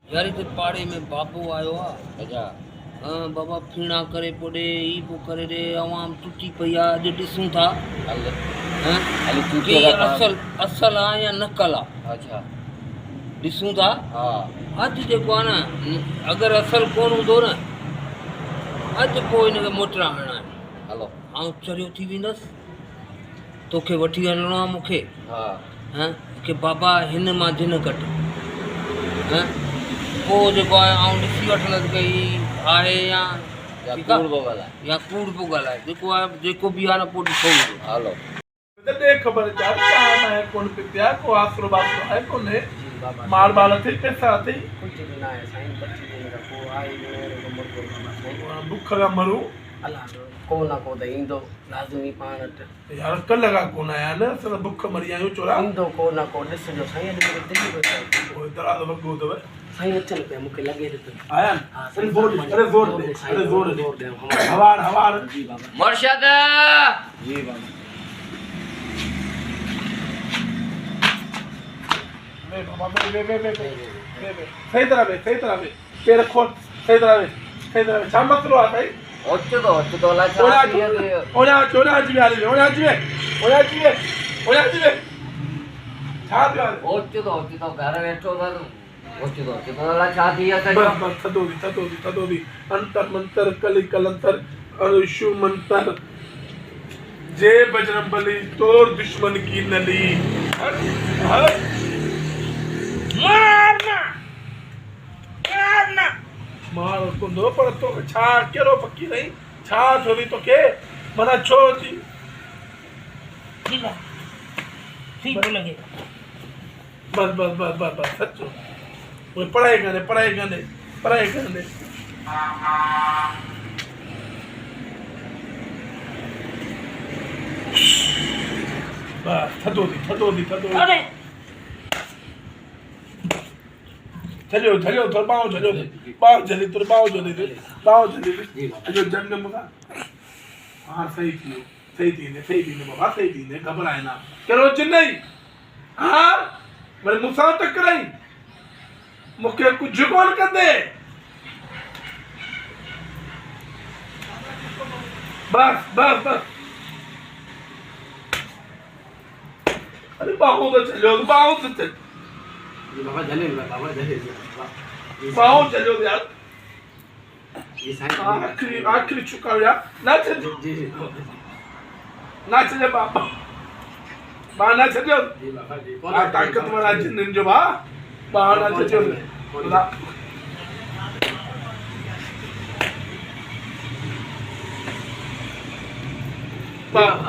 यार इते पाड़े में बाबू आयो आ। अच्छा हाँ बाबा फीणा करे पोडे ई पो करे रे आवाम टूटी पई आ। अॼु ॾिसूं था हल हाँ हल कि चूटिया का असल असल आ या नकल आ। अच्छा ॾिसूं था हाँ अॼु जेको आहे न अगरि असल कोन हूंदो न अॼु पोइ हिनखे मोटरा हणणा आहिनि। हलो आउं चरियो थी वेंदसि तोखे वठी हलणो आहे मूंखे हाँ हाँ कि बाबा हिन मां जिन कट हाँ पोइ जेको आहे आउं ॾिसी वठंदसि की ही आहे या ठीकु आहे कूड़ बोला या कूड़ पियो ॻाल्हाए जेको आहे जेको बि आहे न पोइ ॾिसो वेंदो। हलो दे खबर चार काम है कौन पित्या को आसरो बासरो है कोने मार बाल थे पैसा थे कुछ दिन आए साईं 25 दिन का को आई मेरे को मर गयो बाबा साईं भूख का मरू अल्लाह को ना को त ईंदो लाज़मी पाण वटि यार कल लगा कोन आया न सब भूख मरी आयो चोरा ईंदो को ना को ॾिसजो साईं अॼु मूंखे दिलि पियो थिए ओए दराद वगो दव साईं अचनि पिया मूंखे लॻे थो आया हाँ, अरे जोर दे अरे जोर दे अरे जोर दे हवार हवार जी बाबा मुर्शद जी बाबा वे बाबा वे सही तरह वे पैर खोल सही तरह वे छा मसलो आ भाई ओचतो ला ओला चाह दिए ओला चोला जी वाली ओला जी छा पिया ओचतो घर वेठो था ओचतो ला चाह दिए बस थदो दी अंतर मंतर कली कलंतर अरुषु मंतर जे बजरंगबली तोर दुश्मन की नली हर मारना मार उसको दो पर तो छा केरो पक्की नहीं छा थोड़ी तो के मना छो थी ठीक लगे बस सच्चो वो पढ़ाई करने बस थदो दी अरे चलो थोड़ा बाव चलो जल्दी जो जंग मुका हां सही थी बाबा सही थी घबराए ना करो जिन नहीं हां मैं मुसा टकराई मुके कुछ कोन कर दे बस अरे बाहु तो चलो बाहु से चल बाबा जले बाहु चलो यार ये साईं आखिरी चुका यार ना चल जी ना चले बाबा ना चलो जी बाबा जी ताकत वाला जिन जो बा ना चलो ना बाबा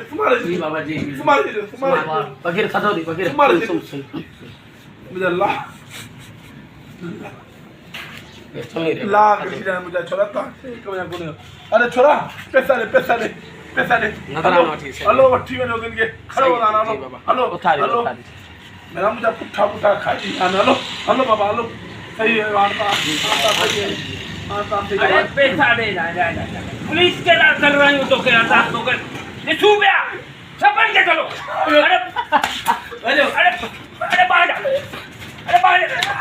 सुमार जी बाबा जी सुमार वगैरह खदो दी वगैरह सुन मुझे ला सुनी रे ला किसी मुझे छोरा था अरे छोरा पैसा दे नजर आना ठीक है हेलो वठी वनो दिन के खड़ो ना हेलो हेलो मेरा मुझे पुट्ठा खाई हेलो बाबा हेलो सही है वार्ता अरे पैसा दे जा पुलिस के ना कर रही हूं तो क्या था तो कर ये छूबया छपन के चलो अरे बाहर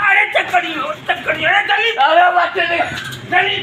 अरे चक्करी अरे जल्दी अरे बात नहीं जल्दी